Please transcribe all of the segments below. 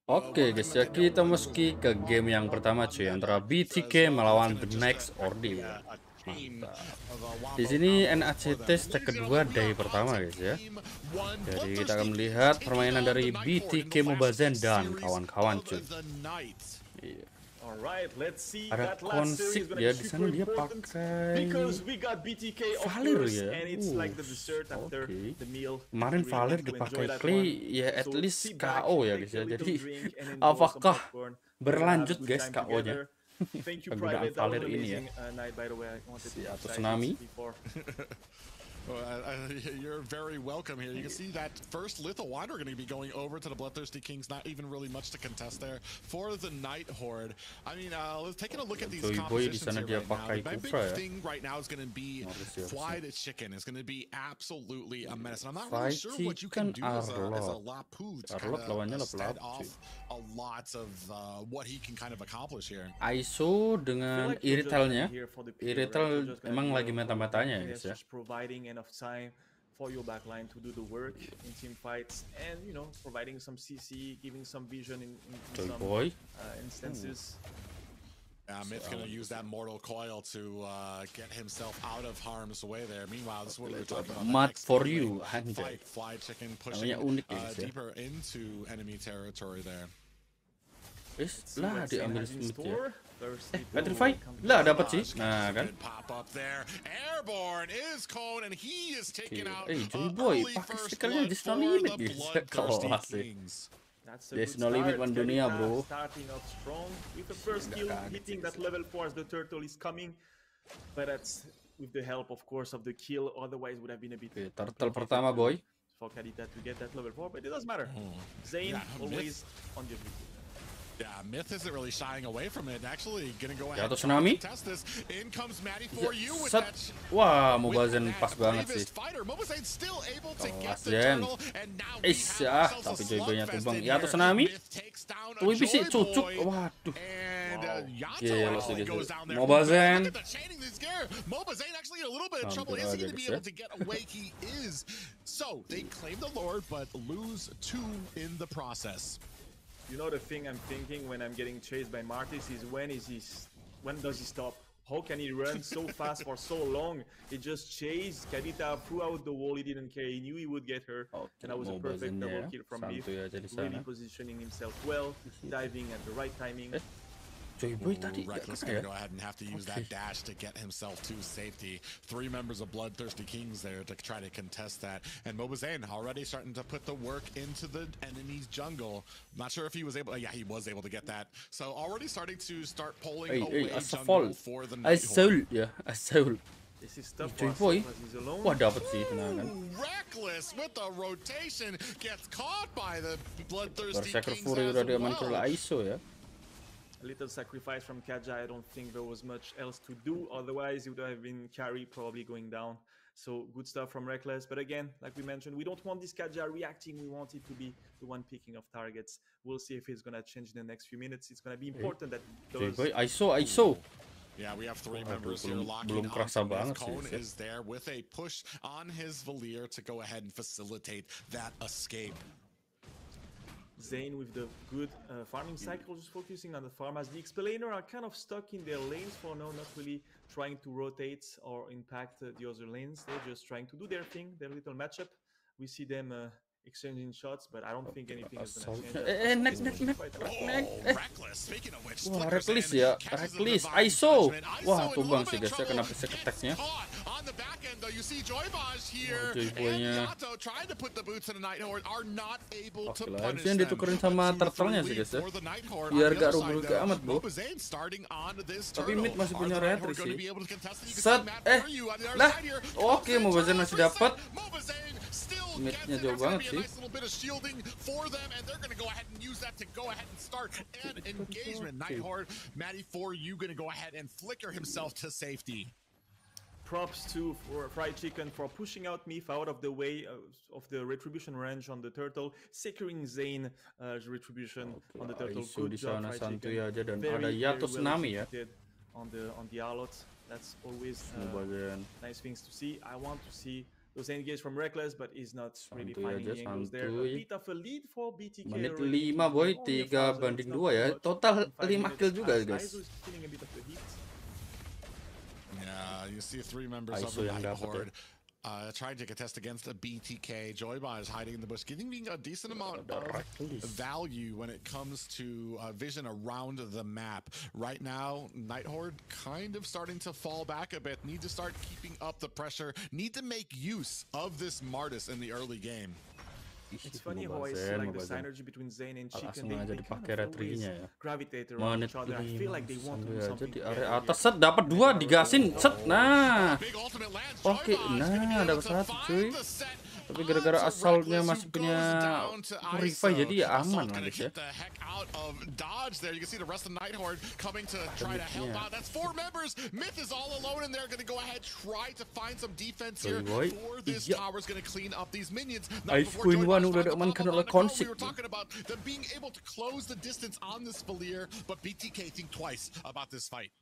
Oke guys ya, kita meski ke game yang pertama cuy, antara BTK melawan The NACT Stage. Mantap. Di sini NACT Stage kedua day pertama guys ya. Jadi kita akan melihat permainan dari BTK Mobazen dan kawan-kawan cuy. Iya. Ada konsip ya di sana, dia pakai Valir ya. Oke. Kemarin Valir dipakai Clay ya, at least KO ya guys ya. Jadi apakah berlanjut guys KO-nya penggunaan Valir ini ya? Atau Tsunami? You're very welcome here. You can see that first Lethal Wanderer going to be going over to the Bloodthirsty Kings. Not even really much to contest there for the Night Horde. I mean, taking a look at these compositions here right now. The big thing right now is going to be Fly the Chicken. It's going to be absolutely a menace. And I'm not really sure what you can do as a Lapu to kind of stand off a lot of what he can kind of accomplish here. ISO dengan Irritalnya. Irrital emang lagi meta-metanya guys ya. Of time for your backline to do the work in team fights, and you know, providing some CC, giving some vision in some instances. Myth's gonna use that mortal coil to get himself out of harm's way there. Meanwhile, this is what we were talking about. Mad for you, Fly Chicken pushing deeper into enemy territory there. Lah diambil smooth ya. Petrify lah dapat sih. Nah kan. Joy Boy pakai stikernya There's No Limit guys. Kalau asik. There's No Limit one dunia bro. Starting off strong with the first kill, hitting that level 4 as the turtle is coming, but that's with the help of course of the kill. Otherwise would have been a bit. Turtle pertama boy. For Kadita to get that level 4, but it doesn't matter. Zane always on the objective. Yeah, Myth isn't really shying away from it. Actually, gonna go ahead and test this. In comes Maddie for you with that. Wah, Mobazen pas banget sih. Mobazen still able to get the turtle, and now we have tapi Joy Boy-nya tumbang. Ya tuh Tsunami. Tuh bisa cucuk. Waduh. Gila sih guys. Mobazen. Mobazen actually in a little bit of trouble. Is he gonna be able to get away? He is. So they claim the Lord, but lose 2 in the process. You know, the thing I'm thinking when I'm getting chased by Martis is when does he stop? How can he run so fast for so long? He just chased Kadita throughout the wall. He didn't care. He knew he would get her. And that was a perfect double kill from me. Really positioning himself well, diving at the right timing. Joy Boy tadi Reckless gonna go ahead and have to use that dash to get himself to safety. 3 members of Bloodthirsty Kings there to try to contest that. And Mobazen already starting to put the work into the enemy's jungle. Not sure if he was able. Yeah, he was able to get that. So already starting to pulling away jungle for the Night Horde. Assault. This is tough Joy Boy. Wah, dapat sih kan. Reckless with the rotation gets caught by the Bloodthirsty Kings. Udah diaman ke ISO ya. A little sacrifice from Kaja. I don't think there was much else to do. Otherwise, it would have been carry probably going down. So good stuff from Reckless. But again, like we mentioned, we don't want this Kaja reacting. We want it to be the one picking of targets. We'll see if it's going to change in the next few minutes. It's going to be important that those... ISO. Yeah, we have 3 members here locking on. His cone is there with a push on his Valir to go ahead and facilitate that escape. Zane with the good farming cycle, just focusing on the farm, as the Explainer are kind of stuck in their lanes for now, not really trying to rotate or impact the other lanes. They're just trying to do their thing, their little matchup. We see them exchanging shots, but I don't think anything is going to change. Reckless. Speaking of which, Reckless ya, Reckless, ISO. Wah, tumbang sih guys ya, kena pesek attack-nya. On the back end though, you see Joybaj here, and Yato trying to put the boots in the Night Horde are not able to punish them. Ditukerin sama turtle-nya sih guys ya. Biar gak rugi-rugi amat bro. Tapi mid masih punya retri sih. Set, lah, oke, Mobazen masih dapat. Midnya jauh banget sih. Night Horde, Maddie for you gonna go ahead and flicker himself to safety. Props to Fried Chicken for pushing out Myth out of the way of the retribution range on the turtle, securing Zane retribution on the turtle. Good job, Fried Chicken. Aja dan ada Yato Tsunami ya. On the Alot, that's always nice things to see. I want to see those engages from Reckless, but he's not really Santuy finding aja, the angles there. A santuy. bit of a lead for BTK. Menit already. 5 boy, Only 3 1,000, it's banding not 2 ya. too much Total in 5 5 kill minutes, juga as guys. Aizu is feeling a bit of the heat. Yeah, you see 3 members of Aizu the yang Night dapat ya. Horde trying to contest against a BTK. Joyba is hiding in the bush, getting a decent amount of value when it comes to vision around the map. Right now, Night Horde kind of starting to fall back a bit. Need to start keeping up the pressure. Need to make use of this Martis in the early game. It's funny how I see like the synergy between Zayn and Chicken. Langsung aja dipakai retrinya ya. Gravitate around Menit each other. I feel like they want to do aja something di area together atas, here. set dapat 2 digasin, set. Nah. Oke, nah dapat 1 cuy. Tapi gara-gara asalnya masih punya Purify jadi ya aman lah guys ya. Dodge there. You can see the rest of Night Horde coming to try to help out. That's 4 members. Myth is all alone in there. Going to go ahead, try to find some defense here for this tower. Is going to clean up these minions. Ice Queen 1 udah diamankan oleh Konsik. We were talking about them being able to close the distance on this Valier, but BTK think twice about this fight.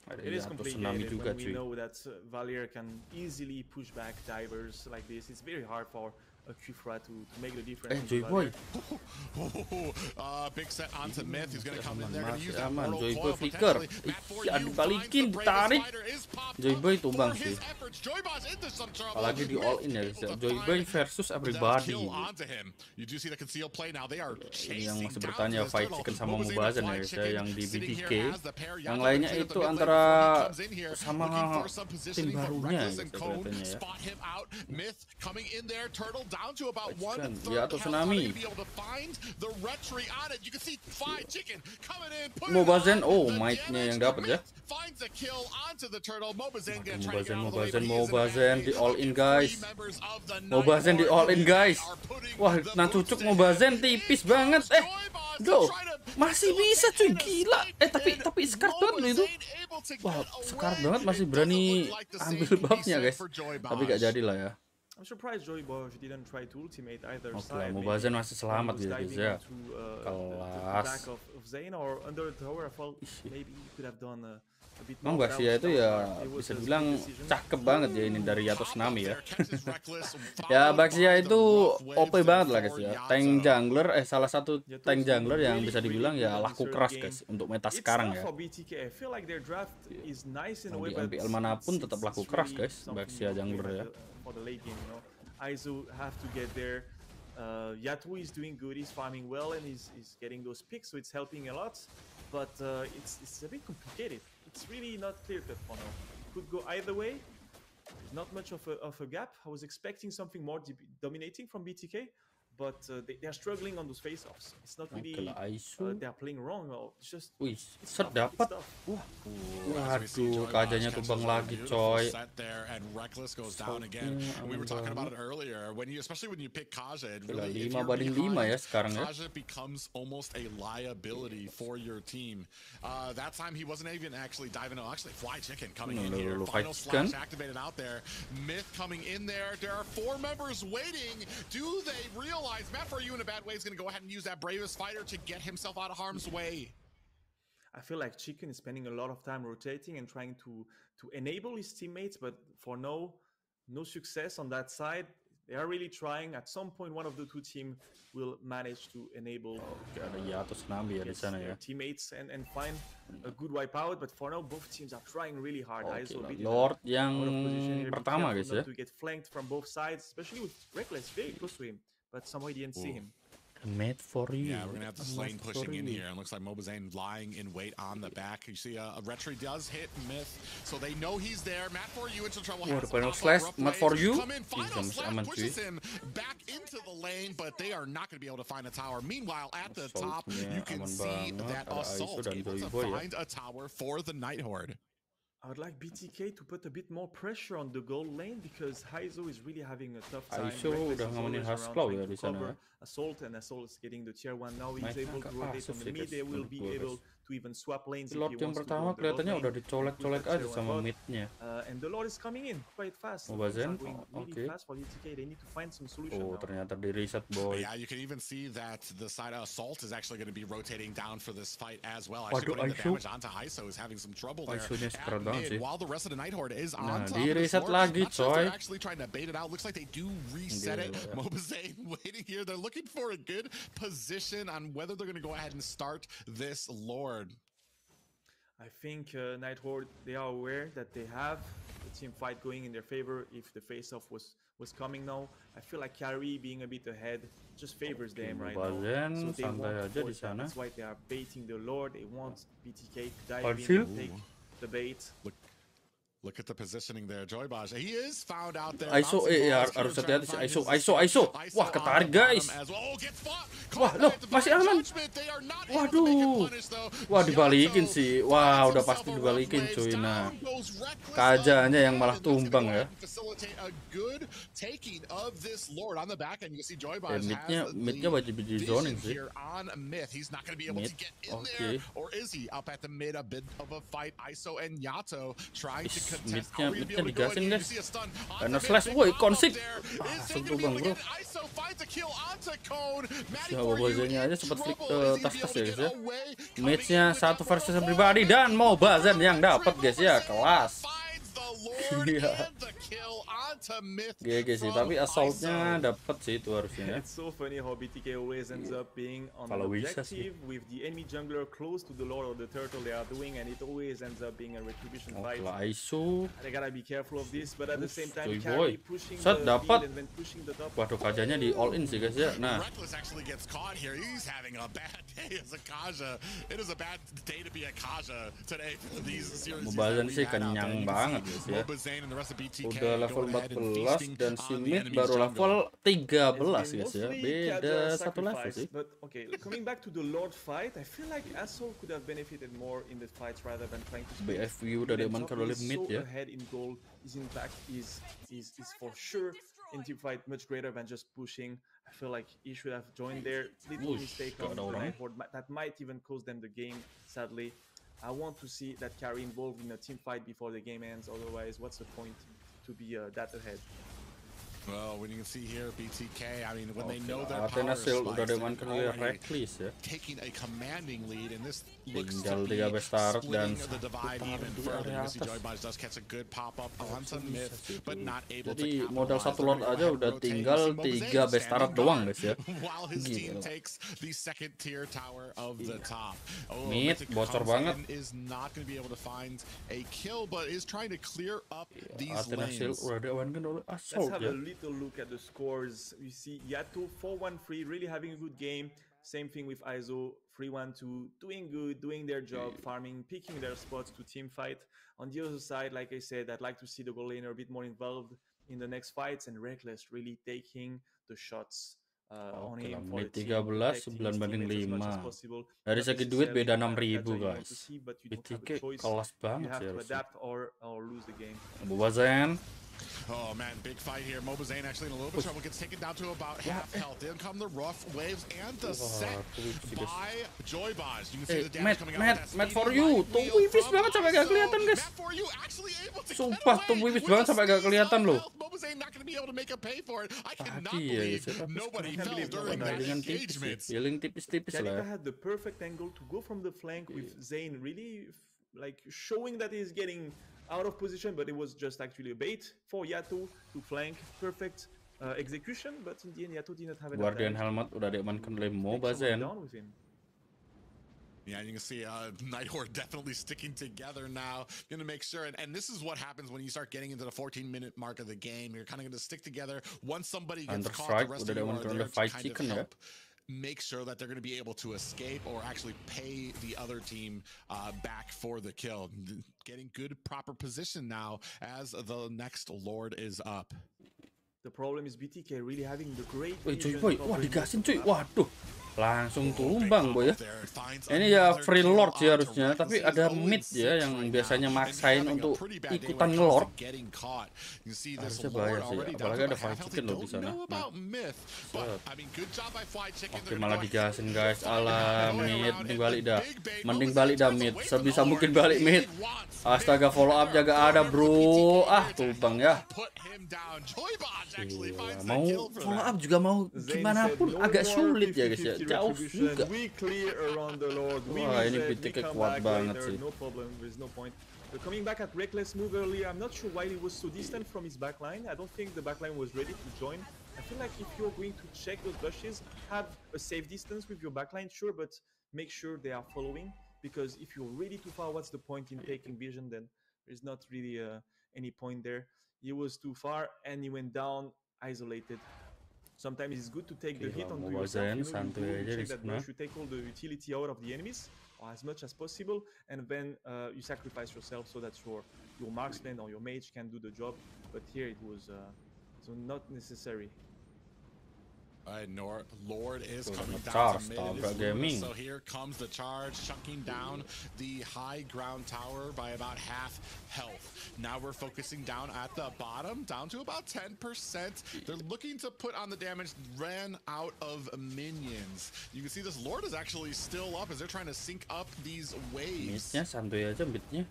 It is complicated when we know that Valier can easily push back divers like this. It's very hard for a Q-Fra to make the difference. Joyboy. Big set onto Myth. He's going to come in there. Masih aman. Joyboy flicker. Iya, dibalikin, ditarik. Joyboy tumbang sih. Apalagi di all in ya guys. Joyboy versus everybody. Ini yang masih bertanya fight chicken sama Mubazan ya guys ya, yang di BTK. Yang lainnya itu antara sama tim barunya guys kelihatannya ya. Down to about 1/3 ya, atau tsunami. Mubazan, oh mic-nya yang dapat ya. Mubazan di all in guys. Mubazan di all in guys. Wah, nah cucuk Mubazan tipis banget. Do, masih bisa cuy, gila. Tapi scar banget loh itu. Wah, scar banget masih berani ambil buff-nya guys. Tapi gak jadi lah ya. I'm surprised Joyboy didn't try to ultimate either Oke, side. Mubazan masih selamat gitu guys ya. Kelas. Emang Yagesya itu ya bisa bilang cakep banget ya ini dari Yato Tsunami ya. Ya Yagesya itu OP banget lah guys ya. Tank jungler, salah satu tank jungler yang bisa dibilang ya laku keras guys untuk meta sekarang ya. Mau di MPL manapun tetap laku keras guys Yagesya jungler ya. Aizu have to get there. Yatu is doing good, he's farming well and he's getting those picks, so it's helping a lot. But it's a bit complicated. It's really not clear cut for now. Could go either way. Not much of a gap. I was expecting something more dominating from BTK, but they're struggling on those face-offs. It's not really they're playing wrong. It's just set dapat. Waduh, kajanya tumbang lagi coy. We were talking about it earlier. Especially when you pick Kaja, 5-5 ya sekarang ya. Kaja becomes almost a liability for your team. That time he wasn't even actually diving. Actually, Fly Chicken coming in here. Final slash activated out there. Myth coming in there. There are 4 members waiting. Do they realize Matt For You in a bad way is going to go ahead and use that bravest fighter to get himself out of harm's way? I feel like Chicken is spending a lot of time rotating and trying to enable his teammates, but for no success on that side. They are really trying. At some point, one of the 2 teams will manage to enable ada Yato Tsunami ya di sana ya. Teammates and find a good wipeout. But for now, both teams are trying really hard. Lord yang pertama guys ya. To get flanked from both sides, especially with Reckless very close to him, but somehow he didn't see him. Made for you. Yeah, we're gonna have the Slane pushing in here, and looks like Mobazane lying in wait on the back. You see a Retry does hit Myth, so they know he's there. Matt For You into trouble. Final slash, Matt For You. Final slash pushes him back into the lane, but they are not going to be able to find a tower. Meanwhile, at the top, you can see that Assault able to find a tower for the Night Horde. I would like BTK to put a bit more pressure on the gold lane because Haizo is really having a tough time. Haizo udah ngamanin Hasclaw ya di sana. Assault and Assault is getting the tier 1 now. He's able to rotate on the mid. They will be able to even swap lanes. Lord yang pertama kelihatannya udah dicolek-colek aja sama midnya. And the Lord is coming in quite fast. Mubazan, really fast for BTK. They need to find some solution. Oh, ternyata di reset boy. Yeah, you can even see that the side of Assault is actually going to be rotating down for this fight as well. Waduh, Actually putting the damage onto Iso is having some trouble there. Isonya sekarang banget sih. Nah, di reset lagi coy. Waiting here, they're looking for a good position on whether they're going to go ahead and start this Lord. I think Night Horde, they are aware that they have the team fight going in their favor if the face-off was coming now. I feel like Carry being a bit ahead just favors them right now. So they want to force that. That's why they are baiting the Lord. They want BTK to dive in and take the bait. Look at the positioning there, Joybaj. He is found out there. ISO harus hati-hati sih. ISO. Wah, ketarik guys. Wah, loh, masih aman. Waduh. Wah, dibalikin sih. Wah, udah pasti dibalikin cuy. Nah, kajanya yang malah tumbang ya. Midnya wajib di zoning sih. Mid, oke. Midnya digasin guys. Karena slash, woi konsik. Langsung tumbang bro. Ya Bobazenya aja sempat flick tas-tas ya guys ya. Matchnya 1 versus pribadi dan mau Bazan yang dapat guys ya, kelas. Iya. GG sih, tapi assaultnya dapat sih itu harusnya. It's so funny how BTK always ends up being on an objective with the enemy jungler close to the Lord or the turtle they are doing, and it always ends up being a retribution fight. ISO. They gotta be careful of this, but at the same time Carry pushing the dapat. And then pushing the top. Waduh, kajanya di all in sih guys ya. Nah, Bazan sih kenyang banget guys ya. Udah level 14 dan si mid baru level 13 guys ya. Beda 1 level sih. But okay, coming back to the Lord fight, I feel like Asshole could have benefited more in the fights rather than trying to BFU udah diamankan oleh mid ya. Ahead in goal is in fact is for sure in team fight much greater than just pushing. I feel like he should have joined there. Little mistake on the Night Horde that might even cost them the game, sadly. I want to see that Carry involved in a team fight before the game ends. Otherwise, what's the point to be that ahead? Well, when you can see here, BTK, I mean, when they know their power spikes, taking a commanding lead, and this tinggal 3 bestart dan the divide even further. You see Joybaj does catch a good pop-up onto Myth, but not able to jadi modal 1 Lord aja udah tinggal 3 bestart doang guys ya. While his team takes the second tier tower of the top. Mid bocor banget. Is not going to be able to find a kill, but is trying to clear up these lanes. Let's have a little look at the scores. You see Yato 4-1-3, really having a good game. Same thing with ISO 3-1-2, doing good, doing their job, farming, picking their spots to team fight. On the other side, like I said, I'd like to see the goal laner a bit more involved in the next fights, and Reckless really taking the shots on him for the team. 13, 9/5. Dari segi duit beda 6.000 guys. BTK kelas banget sih harusnya. Bobazan. Oh man, big fight here. Mobazane actually in a little bit of trouble. Gets taken down to about half health. In come the rough waves and the set by Joybaj. You can see the damage coming out. Matt for you. Tuh wipis banget sampai gak kelihatan guys. Sumpah tuh wipis banget sampai gak kelihatan loh. Hati ya guys. Dengan tipis, healing tipis-tipis lah. Had the perfect angle to go from the flank with Zane really like showing that he's getting out of position, but it was just actually a bait for Yato to flank. Perfect execution, but in the end Yato did not have enough. Guardian helmet udah diamankan oleh Mobazan. Yeah, you can see Night Horde definitely sticking together now. Gonna make sure, and this is what happens when you start getting into the 14-minute mark of the game. You're kind of gonna stick together. Once somebody gets caught, the rest of you are there to kind of help make sure that they're going to be able to escape or actually pay the other team back for the kill. Getting good proper position now as the next Lord is up. The problem is BTK really having the great. Cuy, wah digasin cuy, waduh. Langsung tumbang boy ya. Ini ya free lord sih harusnya, tapi ada mid ya yang biasanya maksain untuk ikutan ngelord. Harusnya bahaya sih, apalagi ada fight chicken loh di sana. Nah. Oke, malah digasin guys. Alah, mid mending balik dah mid. Sebisa mungkin balik mid. Astaga, follow up jaga ada bro. Ah, tumbang ya. Mau follow up juga mau gimana pun agak sulit ya guys ya. jauh juga. We clear around the Lord. Wah, ini BTK kuat banget sih. No problem, there's no point. But coming back at reckless move earlier, I'm not sure why he was so distant from his backline. I don't think the backline was ready to join. I feel like if you're going to check those bushes, have a safe distance with your backline, sure, but make sure they are following. Because if you're really too far, what's the point in taking vision? Then there's not really any point there. He was too far and he went down isolated. Sometimes it's good to take the hit onto yourself. You know, you check that bush, you take all the utility out of the enemies, or as much as possible, and then you sacrifice yourself so that your marksman or your mage can do the job. But here it was so not necessary. Lord is coming down to mid. So here comes the charge, chunking down the high ground tower by about half health. Now we're focusing down at the bottom, down to about 10%. They're looking to put on the damage, ran out of minions. You can see this Lord is actually still up as they're trying to sync up these waves. Midnya santuy aja midnya.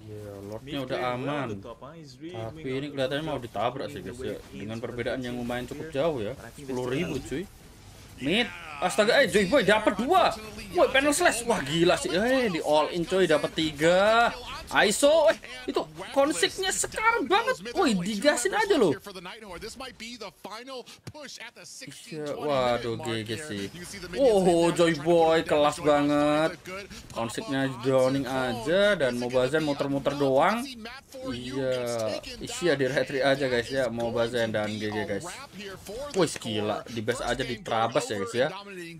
Ya, Lordnya udah aman. Tapi ini kelihatannya mau ditabrak sih guys ya. Dengan perbedaan yang lumayan cukup jauh ya. 10.000 cuy. Mid. Astaga, Joy Boy dapat 2. Woi, panel slash. Wah, gila sih. Di all in coy dapat 3. ISO, itu konsiknya sekarang banget. Woi, digasin aja loh. Waduh, GG sih. Oh, Joy Boy kelas banget. Konsiknya drowning aja dan Mobazen muter-muter doang. Iya, isi ya di retri aja guys ya, Mobazen dan GG guys. Wih, gila, di base aja di trabas ya guys ya.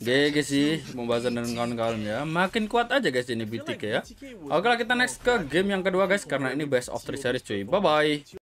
GG sih Mobazen dan kawan-kawan ya. Makin kuat aja guys ini BTK ya. Oke lah, kita next ke game yang kedua guys, karena ini best of 3 series cuy. Bye bye.